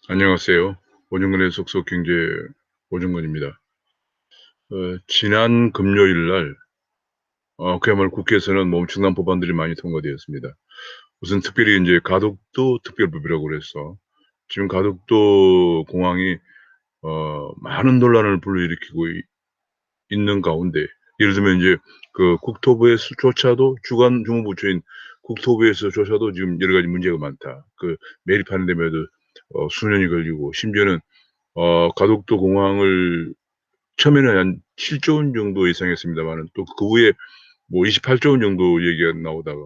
안녕하세요. 오중근의 속속경제 오중근입니다. 지난 금요일 날 그야말로 국회에서는 뭐 엄청난 법안들이 많이 통과되었습니다. 우선 특별히 인제 가덕도 특별법이라고 그래서 지금 가덕도 공항이 많은 논란을 불러일으키고 있는 가운데, 예를 들면 인제 그 국토부에서조차도 주간 주무부처인 국토부에서조차도 지금 여러 가지 문제가 많다. 매립하는 데에도 수년이 걸리고, 심지어는 가덕도 공항을 처음에는 한 7조 원 정도 예상했습니다마는 또 그 후에 뭐 28조 원 정도 얘기가 나오다가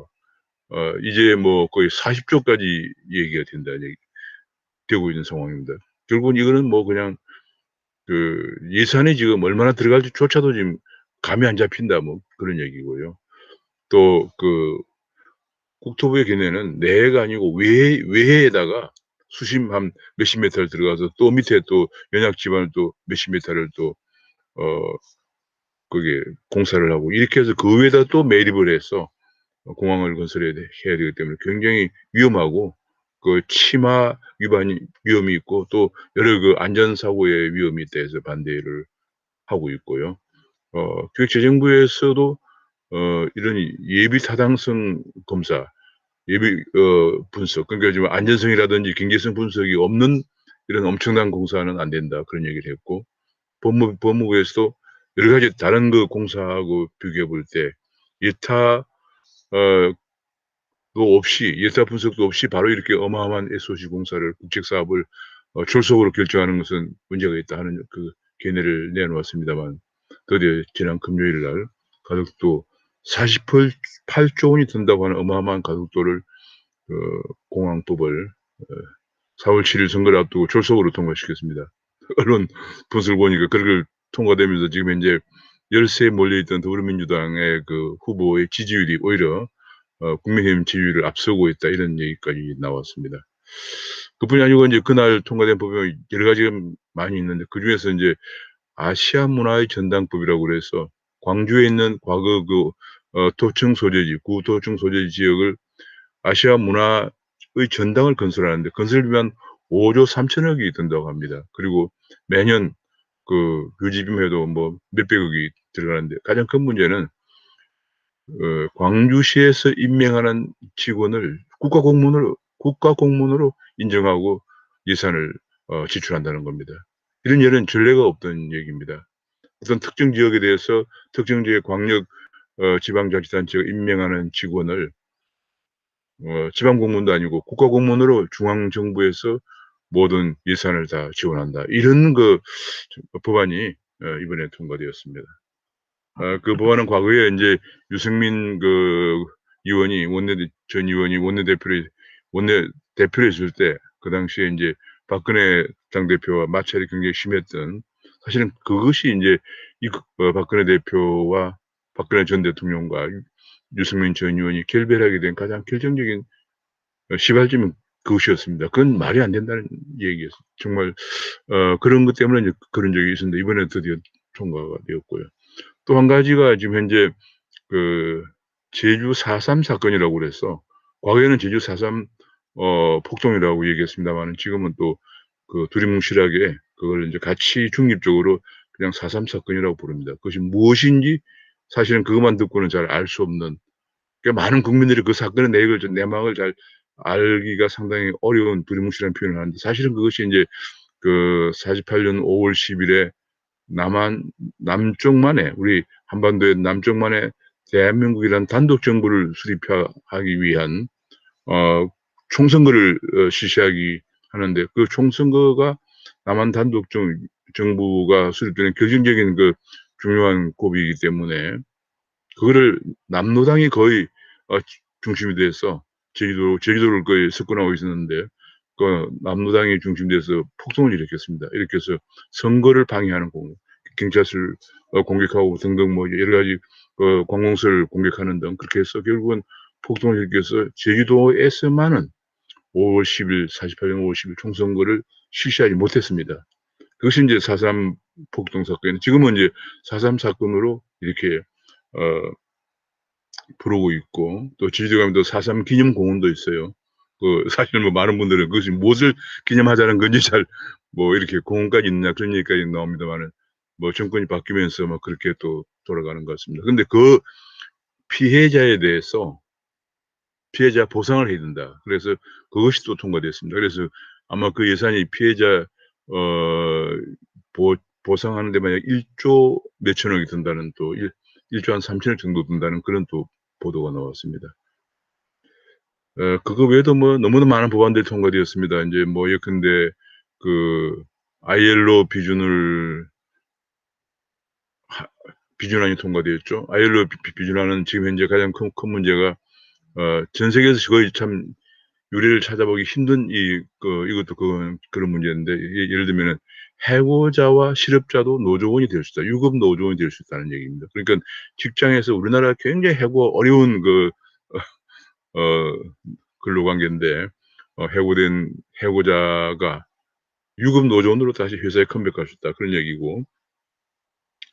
이제 뭐 거의 40조 까지 얘기가 되고 있는 상황입니다. 결국은 이거는 뭐 그냥 예산이 지금 얼마나 들어갈지조차도 지금 감이 안 잡힌다, 뭐 그런 얘기고요. 또 국토부의 견해는 내해가 아니고 외해에다가 수심 한 몇십 미터를 들어가서 또 밑에 또 연약 지반을 또 몇십 미터를 또 어 그게 공사를 하고, 이렇게 해서 그 위에다 또 매립을 해서 공항을 건설해야 해야 되기 때문에 굉장히 위험하고, 치마 위반이 위험이 있고, 또 여러 안전사고의 위험이 있다 해서 반대를 하고 있고요. 기획재정부에서도 이런 예비 타당성 검사, 예비 분석, 그러니까 지금 안전성이라든지 경제성 분석이 없는 이런 엄청난 공사는 안 된다, 그런 얘기를 했고, 법무부에서도 여러 가지 다른 공사하고 비교해 볼 때 예타 어 도 없이, 예타 분석도 없이 바로 이렇게 어마어마한 SOC 공사를, 국책 사업을 졸속으로 결정하는 것은 문제가 있다 하는 견해를 내놓았습니다만, 드디어 지난 금요일 날 가덕도 48조 원이 든다고 하는 어마어마한 가덕도를 공항법을 4월 7일 선거를 앞두고 졸속으로 통과시켰습니다. 언론 분석을 보니까 그걸 통과되면서 지금 현재 열세에 몰려있던 더불어민주당의 후보의 지지율이 오히려 국민의힘 지지율을 앞서고 있다, 이런 얘기까지 나왔습니다. 그뿐이 아니고 인제 그날 통과된 법이 여러 가지가 많이 있는데, 그중에서 인제 아시아 문화의 전당법이라고 그래서 광주에 있는 과거 도청 소재지, 구도청 소재지 지역을 아시아 문화의 전당을 건설하는데 건설비만 5조 3천억이 든다고 합니다. 그리고 매년 유지비만 해도 뭐 몇백억이 들어가는데, 가장 큰 문제는 광주시에서 임명하는 직원을 국가 공무원으로 인정하고 예산을 지출한다는 겁니다. 이런 예는 전례가 없던 얘기입니다. 어떤 특정 지역에 대해서 특정 지역 광역 지방자치단체가 임명하는 직원을 지방 공무원도 아니고 국가 공무원으로 중앙 정부에서 모든 예산을 다 지원한다, 이런 법안이 이번에 통과되었습니다. 그 법안은 과거에 인제 유승민 의원이 전 의원이 원내대표로 있을 때, 그 당시에 인제 박근혜 당대표와 마찰이 굉장히 심했던, 사실은 그것이 인제 박근혜 대표와 박근혜 전 대통령과 유승민 전 의원이 결별하게 된 가장 결정적인 시발점은 그것이었습니다. 그건 말이 안 된다는 얘기였어요. 정말 그런 것 때문에 이제 그런 적이 있었는데, 이번에 드디어 통과가 되었고요. 또 한 가지가 지금 현재 그 제주 4.3 사건이라고 그래서, 과거에는 제주 4.3 폭동이라고 얘기했습니다마는, 지금은 또 두리뭉실하게 그걸 인제 같이 중립적으로 그냥 4.3 사건이라고 부릅니다. 그것이 무엇인지 사실은 그것만 듣고는 잘 알 수 없는, 많은 국민들이 그 사건의 내막을 잘 알기가 상당히 어려운 두리뭉실한 표현을 하는데, 사실은 그것이 인제 48년 5월 10일에 남한 남쪽만의, 우리 한반도의 남쪽만의 대한민국이라는 단독 정부를 수립하기 위한 총선거를 실시하기 하는데, 그 총선거가 남한 단독 정부가 수립되는 결정적인 중요한 고비이기 때문에, 그거를 남로당이 거의 중심이 돼서 제주도를 거의 석권하고 있었는데, 남로당이 중심돼서 폭동을 일으켰습니다. 일으켜서 선거를 방해하는 경찰서를 공격하고 등등, 뭐 여러 가지 관공서를 공격하는 등, 그렇게 해서 결국은 폭동을 일으켜서 제주도에서만은 5월 10일 48년 5월 10일 총선거를 실시하지 못했습니다. 그것이 인제 4.3 폭동 사건이 지금은 이제 4.3 사건으로 이렇게 어 부르고 있고, 또 제주도 가면 또 4.3 기념공원도 있어요. 사실 뭐 많은 분들은 그것이 무엇을 기념하자는 건지 잘 뭐 이렇게 공헌까지 있느냐 그런 얘기까지 나옵니다마는 뭐 정권이 바뀌면서 뭐 그렇게 또 돌아가는 것 같습니다. 근데 그 피해자에 대해서 피해자 보상을 해야 된다. 그래서 그것이 또 통과됐습니다. 그래서 아마 그 예산이 피해자 어 보 보상하는 데 만약 1조 몇천억이 든다는 또 1조 한 3천억 정도 든다는 그런 또 보도가 나왔습니다. 그거 외에도 뭐 너무나 많은 법안들이 통과되었습니다. 인제 뭐 예컨대 그 ILO 비준을 하 비준안이 통과되었죠. ILO 비준안은 지금 현재 가장 큰 문제가 전 세계에서 거의 참 유례를 찾아보기 힘든 이것도 그런 문제인데 예를 들면은 해고자와 실업자도 노조원이 될 수 있다. 유급 노조원이 될 수 있다는 얘기입니다. 그러니까 직장에서 우리나라가 굉장히 어려운 어 근로관계인데 해고된 해고자가 유급 노조원으로 다시 회사에 컴백할 수 있다. 그런 얘기고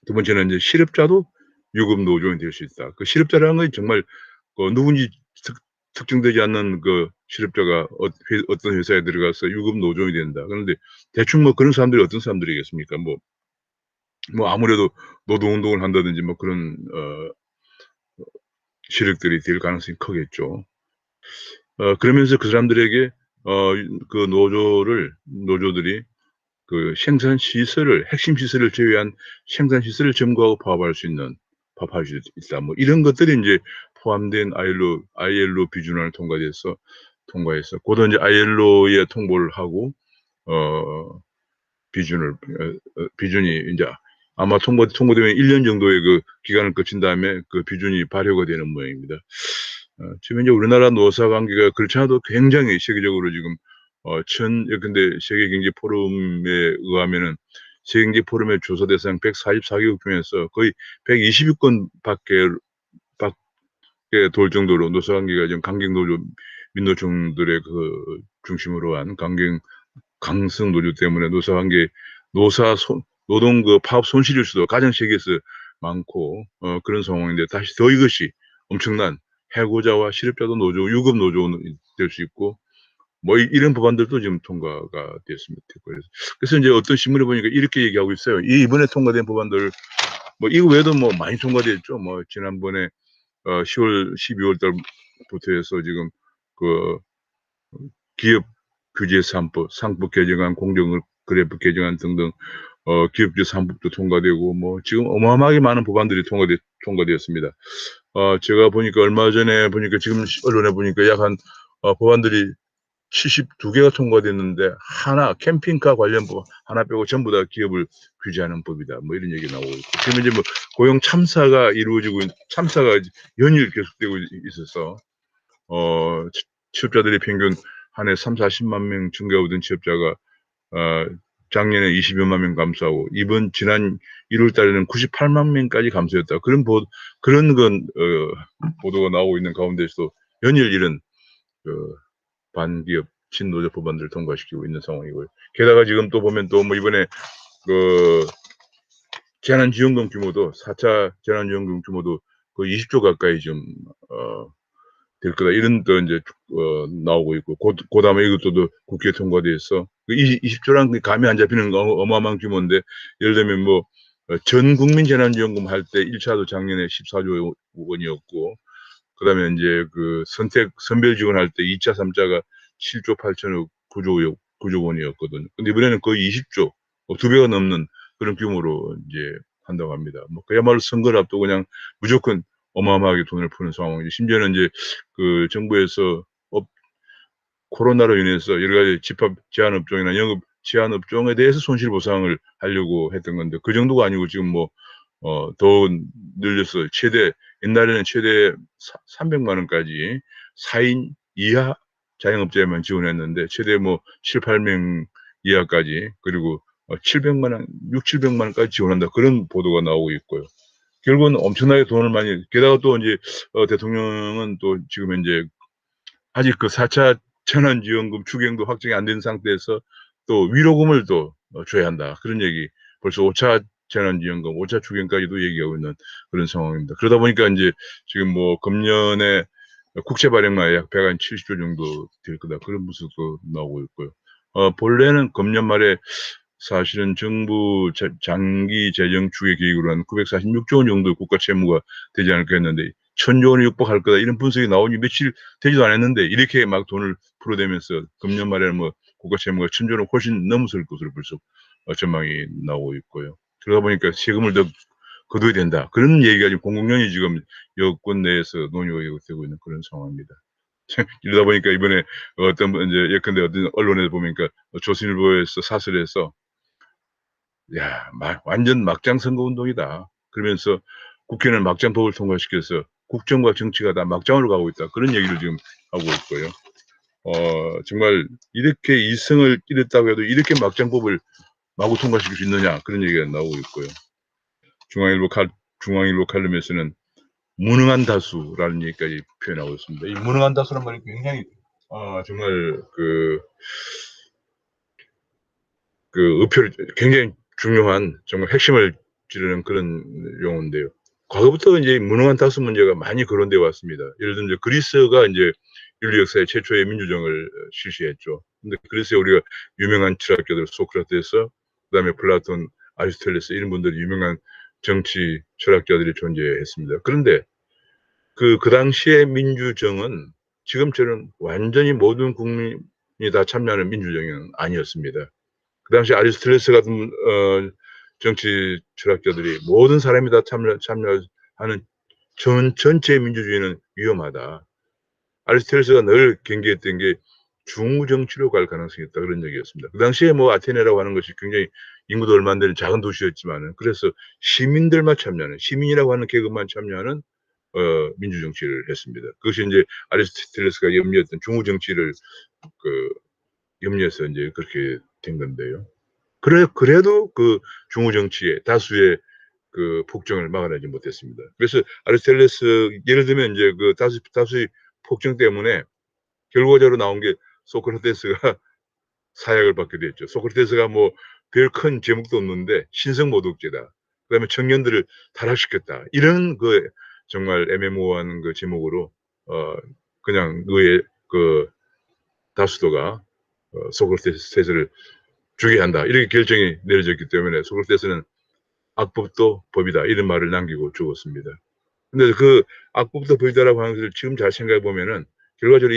두 번째는 인제 실업자도 유급 노조원이 될 수 있다. 그 실업자라는 건 정말 누군지 특정되지 않는 그 실업자가 어떤 회사에 들어가서 유급 노조원이 된다. 그런데 대충 뭐 그런 사람들이 어떤 사람들이겠습니까? 뭐 아무래도 노동운동을 한다든지 뭐 그런 세력들이 될 가능성이 크겠죠. 그러면서 그 사람들에게 그 노조들이 그 생산 시설을 핵심 시설을 제외한 생산 시설을 점거하고 파업할 수 있다. 뭐 이런 것들이 인제 포함된 ILO 비준안을 통과해서 고도 인제 ILO에 통보를 하고 어 비준이 인제 아마 통보되면 1년 정도의 그 기간을 거친 다음에 그 비준이 발효가 되는 모양입니다. 지금 이제 우리나라 노사 관계가 그렇지 않아도 굉장히 세계적으로 지금 예컨대 세계 경제 포럼에 의하면은 세계 경제 포럼의 조사 대상 144 개국 중에서 거의 120 위권 밖에 돌 정도로 노사 관계가 지금 강경 노조 민노총들의 중심으로 한 강성 노조 때문에 노동 파업 손실 일수도 가장 세계에서 많고 그런 상황인데 다시 더 이것이 엄청난 해고자와 실업자도 유급 노조원이 될 수 있고 뭐 이런 법안들도 지금 통과가 됐으면 좋겠고요. 그래서 인제 어떤 신문에 보니까 이렇게 얘기하고 있어요. 이번에 통과된 법안들 뭐 이거 외에도 뭐 많이 통과됐죠. 뭐 지난번에 10월 12월 달부터 해서 지금 그 기업 규제 3법, 상법 개정안, 공정거래법 개정안 등등 기업규제 3법도 통과되고 뭐 지금 어마어마하게 많은 법안들이 통과되었습니다. 제가 보니까 얼마 전에 보니까 지금 언론에 보니까 약 한 법안들이 72개가 통과됐는데 캠핑카 관련 법 하나 빼고 전부 다 기업을 규제하는 법이다. 뭐 이런 얘기 나오고 있고 지금 이제 뭐 고용 참사가 연일 계속되고 있어서 취업자들이 평균 한 해 3,40만 명 증가하던 취업자가 어 작년에 20여만 명 감소하고 지난 1월 달에는 98만 명까지 감소했다. 그런 보도가 나오고 있는 가운데서도 연일 이런 그 반기업 친노조 법안들을 통과시키고 있는 상황이고요. 게다가 지금 또 보면 또 뭐 이번에 그 재난지원금 규모도 4차 재난지원금 규모도 거의 20조 가까이 지금 어 될 거다. 이런 또 인제 나오고 있고 그다음에 이것도 또 국회에 통과돼서 그 20조라는 게 감이 안 잡히는 어마어마한 규모인데 예를 들면 뭐 전 국민 재난지원금 할 때 1 차도 작년에 14조 원이었고 그다음에 인제 선별 지원할 때 2 차, 3 차가 7조 8천억 9조 원이었거든요. 근데 이번에는 거의 20조 2 배가 넘는 그런 규모로 인제 한다고 합니다. 뭐 그야말로 선거를 앞두고 그냥 무조건 어마어마하게 돈을 푸는 상황이죠. 심지어는 인제 정부에서 코로나로 인해서 여러 가지 집합 제한 업종이나 영업 제한 업종에 대해서 손실 보상을 하려고 했던 건데 그 정도가 아니고 지금 뭐 더 늘려서 옛날에는 최대 300만 원까지 4인 이하 자영업자에만 지원했는데 최대 뭐 7-8명 이하까지 그리고 700만 원 6-700만 원까지 지원한다. 그런 보도가 나오고 있고요. 결국은 엄청나게 돈을 많이 게다가 또 인제 대통령은 또 지금 현재 아직 4차 재난지원금 추경도 확정이 안 된 상태에서 또 위로금을 또 줘야 한다. 그런 얘기 벌써 5차 재난지원금 5차 추경까지도 얘기하고 있는 그런 상황입니다. 그러다 보니까 인제 지금 뭐 금년에 국채 발행만 약 170조 정도 될 거다. 그런 분석도 나오고 있고요. 본래는 금년 말에 사실은 정부 장기 재정 추계 계획으로 한 946조 원 정도 국가 채무가 되지 않을까 했는데 1,000조 원이 육박할 거다. 이런 분석이 나오니 며칠 되지도 않았는데 이렇게 막 돈을 풀어대면서 금년 말에는 뭐 국가 채무가 1,000조 원을 훨씬 넘어설 것으로 벌써 전망이 나오고 있고요. 그러다 보니까 세금을 더 거둬야 된다. 그런 얘기가 지금 공공연히 지금 여권 내에서 논의가 되고 있는 그런 상황입니다. 이러다 보니까 이번에 어떤 이제 예컨대 어떤 언론에서 보니까 조선일보에서 사설에서 야, 완전 막장 선거 운동이다. 그러면서 국회는 막장법을 통과시켜서 국정과 정치가 다 막장으로 가고 있다. 그런 얘기를 지금 하고 있고요. 정말 이렇게 이성을 잃었다고 해도 이렇게 막장법을 마구 통과시킬 수 있느냐 그런 얘기가 나오고 있고요. 중앙일보 칼럼에서는 무능한 다수라는 얘기까지 표현하고 있습니다. 이 무능한 다수란 말이 굉장히 정말 의표를 굉장히 중요한 정말 핵심을 찌르는 그런 용어인데요. 과거부터 이제 무능한 다수 문제가 많이 거론되어 왔습니다. 예를 들면 이제 그리스가 이제 인류 역사의 최초의 민주정을 실시했죠. 근데 그리스에 우리가 유명한 철학자들 소크라테스, 그다음에 플라톤, 아리스토텔레스 이런 분들이 유명한 정치 철학자들이 존재했습니다. 그런데 그 당시의 민주정은 지금처럼 완전히 모든 국민이 다 참여하는 민주정은 아니었습니다. 그 당시 아리스토텔레스 같은 정치 철학자들이 모든 사람이 다 참여하는 전체 민주주의는 위험하다. 아리스토텔레스가 늘 경계했던 게 중우정치로 갈 가능성이 있다 그런 얘기였습니다. 그 당시에 뭐 아테네라고 하는 것이 굉장히 인구도 얼마 안 되는 작은 도시였지만은 그래서 시민들만 참여하는 시민이라고 하는 계급만 참여하는 민주 정치를 했습니다. 그것이 이제 아리스토텔레스가 염려했던 중우 정치를 염려해서 이제 그렇게 된 건데요. 그래도 그 중우 정치의 다수의 폭정을 막아내지 못했습니다. 그래서 아리스토텔레스 예를 들면 이제 그 다수의 폭정 때문에 결과적으로 나온 게 소크라테스가 사약을 받게 됐죠. 소크라테스가 뭐 별 큰 제목도 없는데 신성모독죄다. 그다음에 청년들을 타락시켰다. 이런 정말 애매모호한 제목으로 그냥 의회 다수도가 소크라테스를 죽여야 한다. 이렇게 결정이 내려졌기 때문에 소크라테스는 악법도 법이다. 이런 말을 남기고 죽었습니다. 근데 그 악법도 법이다라고 하는 것을 지금 잘 생각해 보면은 결과적으로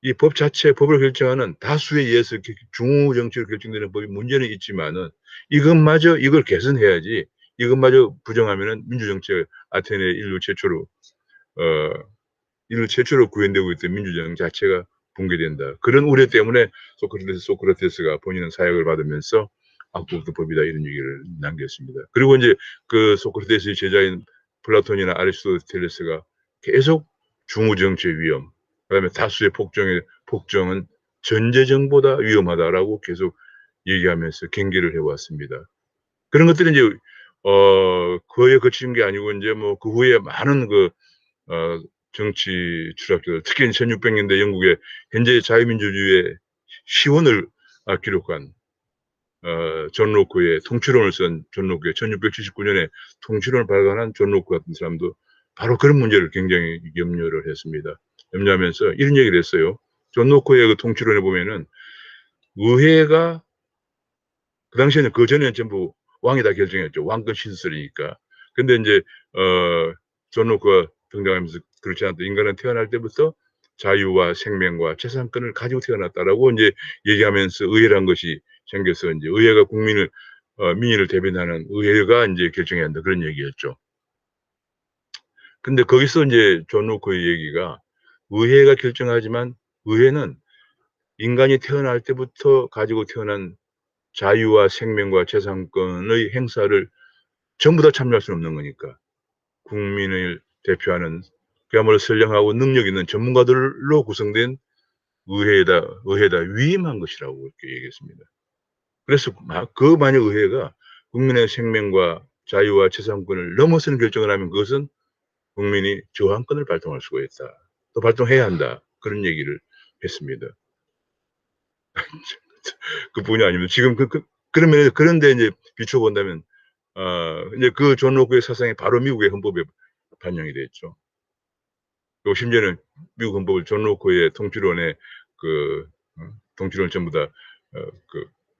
이 법 자체, 법을 결정하는 다수에 의해서 중우 정치로 결정되는 법이 문제는 있지만은 이걸 개선해야지 이것마저 부정하면은 민주정치가 아테네 인류 최초로 구현되고 있던 민주정 자체가 붕괴된다. 그런 우려 때문에 소크라테스가 본인은 사역을 받으면서 악법도 법이다 이런 얘기를 남겼습니다. 그리고 이제 그 소크라테스의 제자인 플라톤이나 아리스토텔레스가 계속 중우 정치의 위험, 그다음에 다수의 폭정은 전제정보다 위험하다라고 계속 얘기하면서 경계를 해왔습니다. 그런 것들이 이제 그에 그친 게 아니고 이제 뭐 그 후에 많은 정치 철학자들, 특히 1600년대 영국의 현재 자유민주주의의 시원을 기록한 존 로크의 통치론을 쓴 존 로크의 1679년에 통치론을 발간한 존 로크 같은 사람도 바로 그런 문제를 굉장히 염려를 했습니다. 염려하면서 이런 얘기를 했어요. 존 로크의 통치론에 보면은 의회가 그 당시에는 전에는 전부 왕이 다 결정했죠. 왕권 신설이니까. 근데 이제 존 로크가 등장하면서 그렇지 않다. 인간은 태어날 때부터 자유와 생명과 재산권을 가지고 태어났다라고 이제 얘기하면서 의회란 것이 생겨서 이제 의회가 민의를 대변하는 의회가 이제 결정해야 한다. 그런 얘기였죠. 근데 거기서 이제 존 로크의 얘기가 의회가 결정하지만 의회는 인간이 태어날 때부터 가지고 태어난 자유와 생명과 재산권의 행사를 전부 다 참여할 수는 없는 거니까 국민을 대표하는 그야말로 선량하고 능력 있는 전문가들로 구성된 의회에다 위임한 것이라고 이렇게 얘기했습니다. 그래서 만약 의회가 국민의 생명과 자유와 재산권을 넘어서는 결정을 하면 그것은 국민이 저항권을 발동할 수가 있다. 또 발동해야 한다. 그런 얘기를 했습니다. 그뿐이 아닙니다. 지금 그러면 그런데 이제 비춰본다면 이제 존 로크의 사상이 바로 미국의 헌법에 반영이 됐죠. 또 심지어는 미국 헌법을 존 로커의 통치론에 통치론을 전부 다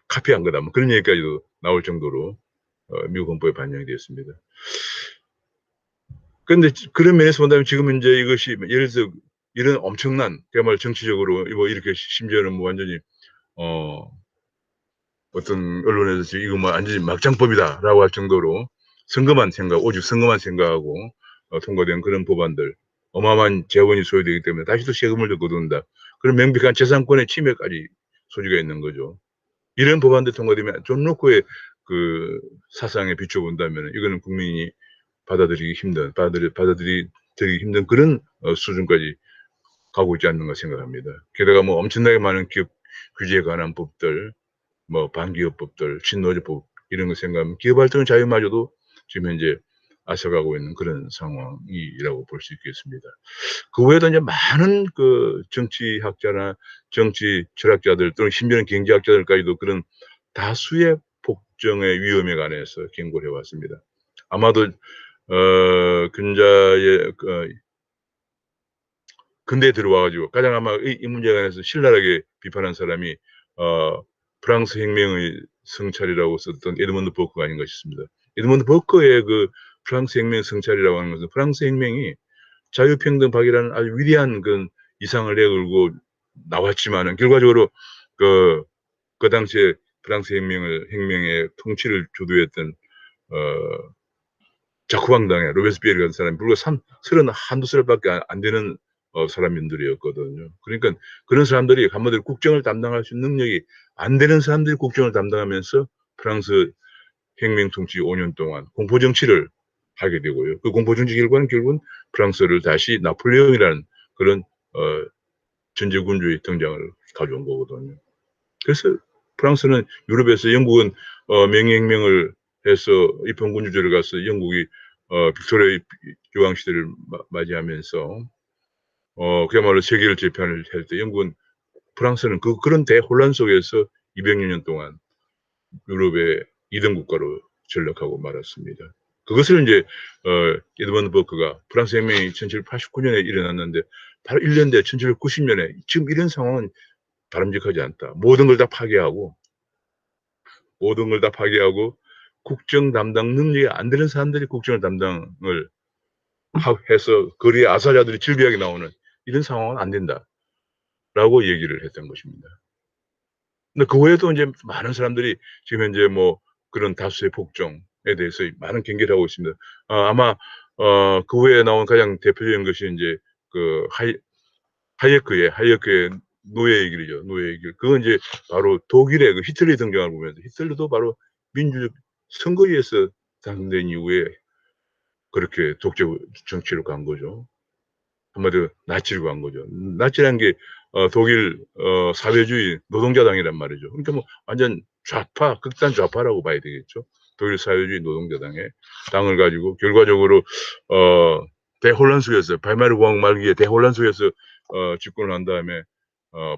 카피한 거다. 뭐 그런 얘기까지도 나올 정도로 미국 헌법에 반영이 되었습니다. 그런데 그런 면에서 본다면 지금 이제 이것이 예를 들어 이런 엄청난 그야말로 정치적으로 뭐 이렇게 심지어는 뭐 완전히 어떤 언론에서 이거 뭐 완전히 막장법이다라고 할 정도로 오직 선거만 생각하고 통과된 그런 법안들, 어마어마한 재원이 소요되기 때문에 다시 또 세금을 더 거둔다. 그런 명백한 재산권의 침해까지 소지가 있는 거죠. 이런 법안들 통과되면 존 로커의 사상에 비춰본다면 이거는 국민이 받아들이기 힘든 그런 수준까지 가고 있지 않는가 생각합니다. 게다가 뭐 엄청나게 많은 기업 규제에 관한 법들, 뭐 반기업법들, 신노조법 이런 거 생각하면 기업 활동 자유마저도 지금 현재 앗아가고 있는 그런 상황이라고 볼 수 있겠습니다. 그 외에도 이제 많은 정치학자나 정치 철학자들 또는 심지어는 경제학자들까지도 그런 다수의 폭정의 위험에 관해서 경고를 해왔습니다. 아마도 근자의 근대에 들어와가지고 가장 아마 이 문제에 관해서 신랄하게 비판한 사람이 프랑스 혁명의 성찰이라고 썼던 에드먼드 버크가 아닌가 싶습니다. 에드먼드 버크의 프랑스 혁명 성찰이라고 하는 것은 프랑스 혁명이 자유평등 박이라는 아주 위대한 이상을 내걸고 나왔지만은 결과적으로 그 당시에 프랑스 혁명의 통치를 주도했던 자쿠방당의 로베스피에르 같은 사람이 불과 31살밖에 안 되는 사람들이었거든요. 그러니까 그런 사람들이 한마디로 국정을 담당할 수 있는 능력이 안 되는 사람들이 국정을 담당하면서 프랑스 혁명 통치 5년 동안 공포 정치를 하게 되고요. 그 공포 정치 결과는 결국은 프랑스를 다시 나폴레옹이라는 그런 전제군주의 등장을 가져온 거거든요. 그래서 프랑스는 유럽에서 영국은 명예혁명을 해서 입헌군주제를 가서 영국이 빅토리아 교황 시대를 맞이하면서 그야말로 세계를 재편을 할 때 영국은 프랑스는 그런 대혼란 속에서 200여 년 동안 유럽의 2등 국가로 전락하고 말았습니다. 그것을 이제 에드먼드 버크가 프랑스 혁명이 1789년에 일어났는데 바로 1년 뒤 1790년에 지금 이런 상황은 바람직하지 않다. 모든 걸 다 파괴하고 국정 담당 능력이 안 되는 사람들이 국정을 담당을 해서 거리에 아사자들이 질비하게 나오는 이런 상황은 안 된다라고 얘기를 했던 것입니다. 근데 그 외에도 이제 많은 사람들이 지금 현재 뭐 그런 다수의 폭정에 대해서 많은 경계를 하고 있습니다. 아마 그 외에 나온 가장 대표적인 것이 이제 하예크의 노예 얘기죠. 노예 얘기. 그건 이제 바로 독일의 히틀러 등장을 보면서 히틀러도 바로 민주적 선거에서 당선된 이후에 그렇게 독재 정치로 간 거죠. 한마디로 나치로 간 거죠. 나치라는 게 독일 사회주의 노동자당이란 말이죠. 그러니까 뭐 완전 좌파, 극단 좌파라고 봐야 되겠죠. 독일 사회주의 노동자당의 당을 가지고 결과적으로 대혼란 속에서 바이마르 공화국 말기에 대혼란 속에서 집권을 한 다음에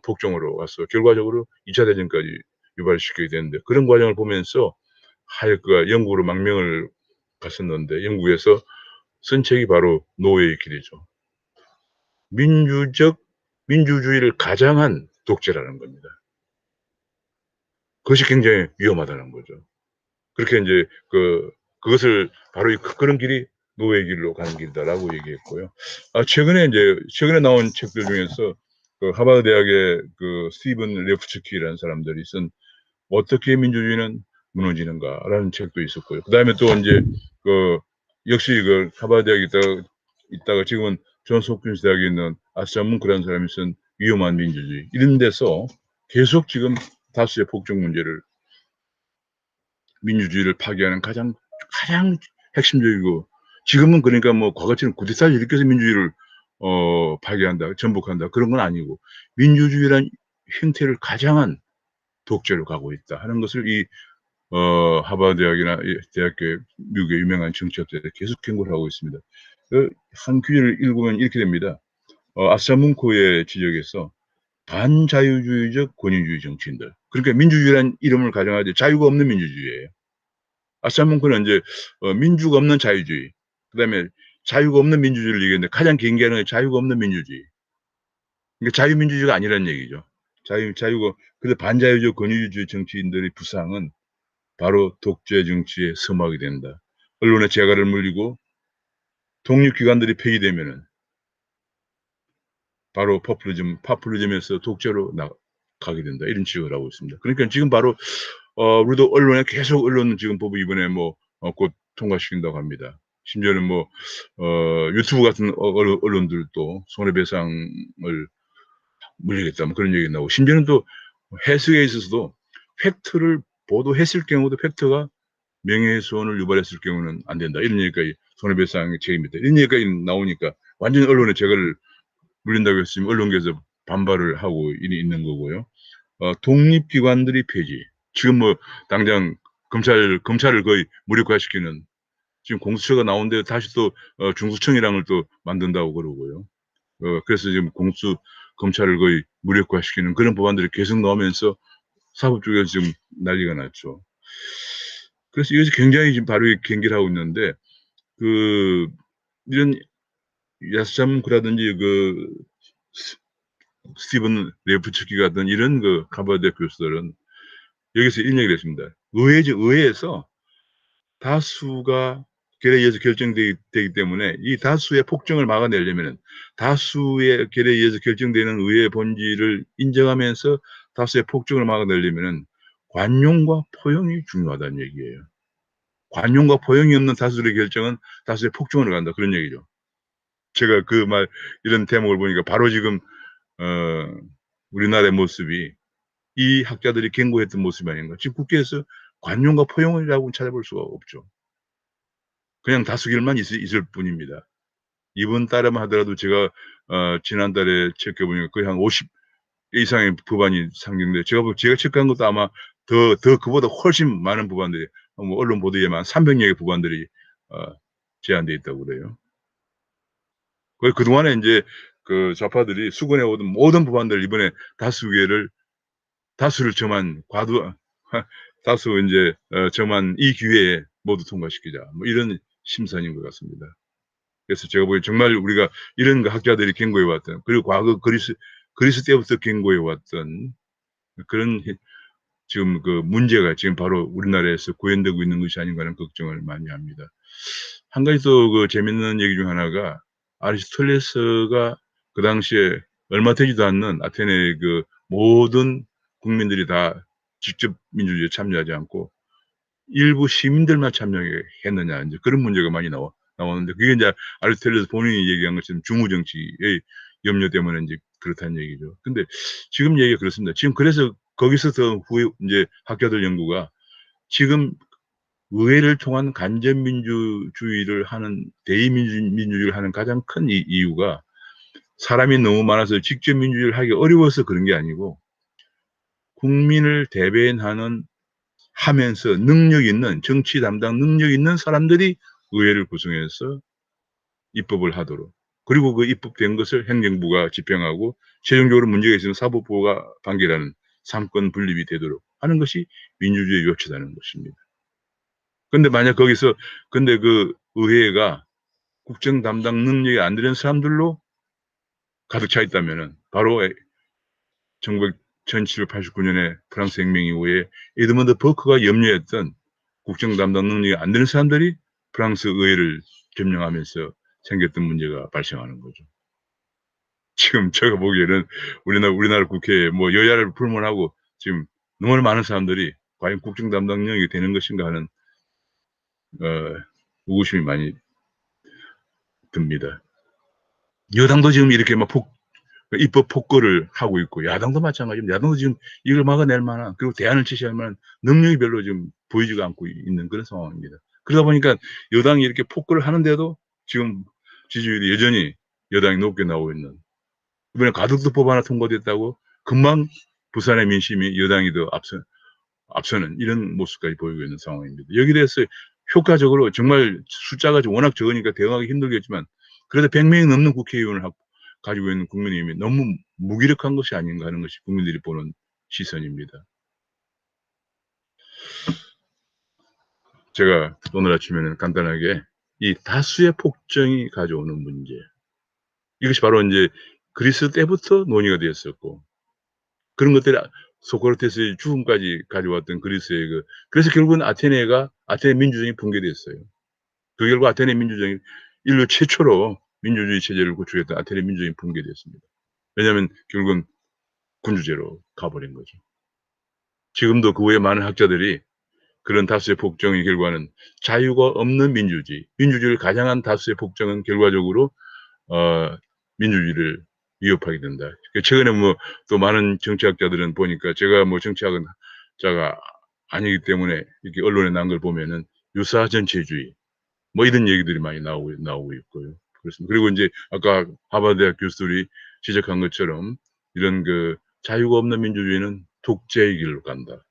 폭정으로 와서 결과적으로 2차 대전까지 유발시키게 되는데 그런 과정을 보면서 하예크가 영국으로 망명을 갔었는데 영국에서 쓴 책이 바로 노예의 길이죠. 민주주의를 가장한 독재라는 겁니다. 그것이 굉장히 위험하다는 거죠. 그렇게 이제 그것을 바로 그런 길이 노예의 길로 가는 길이다라고 얘기했고요. 최근에 나온 책들 중에서 하버드 대학의 스티븐 레프츠키라는 사람들이 쓴 어떻게 민주주의는 무너지는가라는 책도 있었고요. 그다음에 또 이제 역시 하버드 대학에 있다가 지금은 존스 홉킨스 대학에 있는 아스찬 뭉크라는 사람이 쓴 위험한 민주주의 이런 데서 계속 지금 다수의 폭정 문제를 민주주의를 파괴하는 가장 핵심적이고 지금은 그러니까 뭐 과거처럼 구테타를 일으켜서 민주주의를 파괴한다, 전복한다 그런 건 아니고 민주주의란 형태를 가장한 독재로 가고 있다 하는 것을 하버드 대학이나 대학교 미국의 유명한 정치학자들이 계속 경고를 하고 있습니다. 한 규제를 읽으면 이렇게 됩니다. 아스찬 뭉크의 지적에서 반자유주의적 권위주의 정치인들. 그러니까 민주주의라는 이름을 가정하되 자유가 없는 민주주의예요. 아스찬 뭉크는 이제 민주가 없는 자유주의. 그다음에 자유가 없는 민주주의를 얘기했는데 가장 경계하는 게 자유가 없는 민주주의. 그러니까 자유민주주의가 아니라는 얘기죠. 자유가 그래서 반자유적 권위주의 정치인들의 부상은 바로 독재 정치의 서막이 된다. 언론의 재갈을 물리고 독립기관들이 폐기되면은 바로 파퓰리즘에서 독재로 가게 된다. 이런 지적을 하고 있습니다. 그러니까 지금 바로 우리도 언론에 계속 언론 지금 법을 이번에 곧 통과시킨다고 합니다. 심지어는 유튜브 같은 언론들도 손해배상을 물리겠다. 그런 얘기 나오고 심지어는 또 해석에 있어서도 팩트를 보도했을 경우도 팩트가 명예훼손을 유발했을 경우는 안 된다. 이런 얘기까지 손해배상의 책임이다. 이런 얘기까지 나오니까 완전 언론의 재갈을 물린다고 했으면 언론계에서 반발을 하고 있는 거고요. 독립기관들이 폐지. 지금 당장 검찰을 거의 무력화시키는 지금 공수처가 나온데 다시 또 중수청이랑을 또 만든다고 그러고요. 그래서 지금 검찰을 거의 무력화시키는 그런 법안들이 계속 나오면서 사법 쪽에서 지금 난리가 났죠. 그래서 이것이 굉장히 지금 바로 경계를 하고 있는데 이런 야스자문크라든지 스티븐 레프츠키 같은 이런 하버드 교수들은 여기서 이런 얘기를 했습니다. 의회에서 다수가 결의에 의해서 결정되기 때문에 이 다수의 폭정을 막아내려면 다수의 결의에 의해서 결정되는 의회의 본질을 인정하면서 다수의 폭정을 막아내려면 관용과 포용이 중요하다는 얘기예요. 관용과 포용이 없는 다수의 결정은 다수의 폭정으로 간다. 그런 얘기죠. 제가 이런 대목을 보니까 바로 지금 우리나라의 모습이 이 학자들이 경고했던 모습이 아닌가. 지금 국회에서 관용과 포용이라고 찾아볼 수가 없죠. 그냥 다수결만 있을 뿐입니다. 이번 달에만 하더라도 제가 지난달에 체크해보니까 거의 한 50개 이상의 법안이 상정돼 제가 체크한 것도 아마 더 그보다 훨씬 많은 법안들이 언론 보도에만 300여 개 법안들이 제한돼 있다고 그래요. 그동안에 이제 좌파들이 수건해 오던 모든 법안들 이번에 다수를 점한 다수 이제 점한 이 기회에 모두 통과시키자. 이런 심산인 것 같습니다. 그래서 제가 보기엔 정말 우리가 이런 학자들이 경고해 왔던 그리고 과거 그리스 때부터 경고해 왔던 그런 지금 문제가 지금 바로 우리나라에서 구현되고 있는 것이 아닌가 하는 걱정을 많이 합니다. 한 가지 또 재밌는 얘기 중 하나가 아리스토텔레스가 그 당시에 얼마 되지도 않는 아테네의 모든 국민들이 다 직접 민주주의에 참여하지 않고 일부 시민들만 참여했느냐 이제 그런 문제가 많이 나오는데 그게 이제 아리스토텔레스 본인이 얘기한 것처럼 중우 정치의 염려 때문에 이제 그렇다는 얘기죠. 근데 지금 얘기가 그렇습니다. 지금 그래서 거기서 더 후에 이제 학자들 연구가 지금 의회를 통한 간접민주주의를 하는 대의민주주의를 하는 가장 큰 이유가 사람이 너무 많아서 직접 민주주의를 하기 어려워서 그런 게 아니고 국민을 대변하는 하면서 정치 담당 능력 있는 사람들이 의회를 구성해서 입법을 하도록 그리고 그 입법된 것을 행정부가 집행하고 최종적으로 문제가 있으면 사법부가 판결하는 삼권 분립이 되도록 하는 것이 민주주의의 요체라는 것입니다. 근데 만약 근데 의회가 국정 담당 능력이 안 되는 사람들로 가득 차 있다면은 바로 1789년에 프랑스 혁명 이후에 에드먼드 버크가 염려했던 국정 담당 능력이 안 되는 사람들이 프랑스 의회를 점령하면서 생겼던 문제가 발생하는 거죠. 지금 제가 보기에는 우리나라 국회에 여야를 불문하고 지금 너무 많은 사람들이 과연 국정 담당 능력이 되는 것인가 하는 의구심이 많이 듭니다. 여당도 지금 이렇게 입법 폭거를 하고 있고 야당도 마찬가지입니다. 야당도 지금 이걸 막아낼 만한 그리고 대안을 제시할 만한 능력이 별로 지금 보이지가 않고 있는 그런 상황입니다. 그러다 보니까 여당이 이렇게 폭거를 하는데도 지금 지지율이 여전히 여당이 높게 나오고 있는 이번에 가덕도법 하나 통과됐다고 금방 부산의 민심이 여당이 더 앞서는 이런 모습까지 보이고 있는 상황입니다. 여기에 대해서 효과적으로 정말 숫자가 워낙 적으니까 대응하기 힘들겠지만 그래도 100명이 넘는 국회의원을 가지고 있는 국민의힘이 너무 무기력한 것이 아닌가 하는 것이 국민들이 보는 시선입니다. 제가 오늘 아침에는 간단하게 이 다수의 폭정이 가져오는 문제. 이것이 바로 인제 그리스 때부터 논의가 되었었고 그런 것들이 소크라테스의 죽음까지 가져왔던 그리스의 그래서 결국은 아테네 민주정이 붕괴됐어요. 그 결과 아테네 민주정이 인류 최초로 민주주의 체제를 구축했던 아테네 민주정이 붕괴됐습니다. 왜냐하면 결국은 군주제로 가버린 거죠. 지금도 그 외에 많은 학자들이 그런 다수의 폭정의 결과는 자유가 없는 민주주의, 민주주의를 가장한 다수의 폭정은 결과적으로 민주주의를 위협하게 된다. 최근에 뭐 또 많은 정치학자들은 보니까 제가 뭐 정치학은 자가 아니기 때문에 이렇게 언론에 난 걸 보면은 유사 전체주의 뭐 이런 얘기들이 많이 나오고 있고요. 그렇습니다. 그리고 인제 아까 하버드 대학 교수들이 지적한 것처럼 이런 자유가 없는 민주주의는 독재의 길로 간다.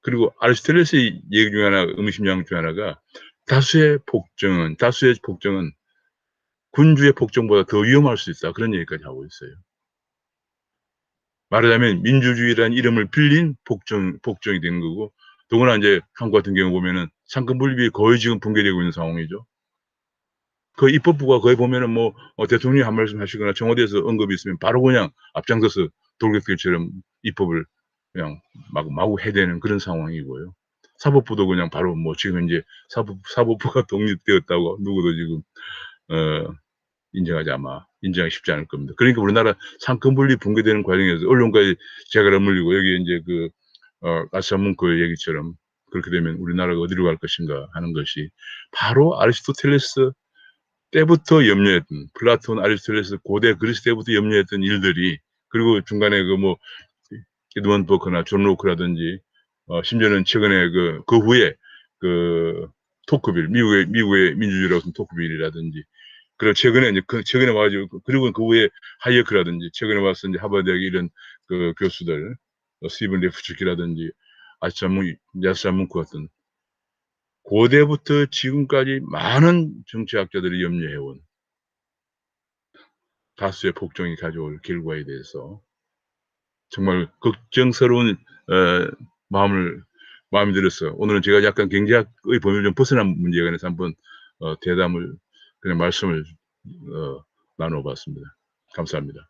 그리고 아리스토텔레스의 얘기 중에 하나 의미심장 중에 하나가 다수의 폭정은 군주의 폭정보다 더 위험할 수 있다." 그런 얘기까지 하고 있어요. 말하자면 민주주의라는 이름을 빌린 폭정이 된 거고 더구나 인제 한국 같은 경우 보면은 상권분립이 거의 지금 붕괴되고 있는 상황이죠. 그 입법부가 거의 보면은 뭐 대통령이 한 말씀 하시거나 청와대에서 언급이 있으면 바로 그냥 앞장서서 돌격들처럼 입법을 그냥 마구 해대는 그런 상황이고요. 사법부도 그냥 바로 뭐 지금 인제 사법부가 독립되었다고 누구도 지금 어 인정하기 쉽지 않을 겁니다. 그러니까 우리나라 상권분립 붕괴되는 과정에서 언론과의 재갈을 물리고 여기에 인제 아싸 뭉크의 얘기처럼 그렇게 되면 '우리나라가 어디로 갈 것인가.' 하는 것이 바로 아리스토텔레스 때부터 염려했던 플라톤, 아리스토텔레스 고대 그리스 때부터 염려했던 일들이 그리고 중간에 에드먼드 버커나 존 로크라든지 심지어는 최근에 그 후에 토크빌 미국의 민주주의라고 쓴 토크빌이라든지 그리고 최근에 인제 최근에 와 가지고 그리고 그 후에 하이에크라든지 최근에 와서 인제 하버드 대학의 이런 교수들 스티븐 레프츠키라든지 야스아 뭉크 같은 고대부터 지금까지 많은 정치학자들이 염려해 온 다수의 폭정이 가져올 결과에 대해서 정말 걱정스러운 마음이 들었어요. 오늘은 제가 약간 경제학의 범위를 좀 벗어난 문제에 관해서 한번 대담을 그냥 말씀을 어 나눠 봤습니다. 감사합니다.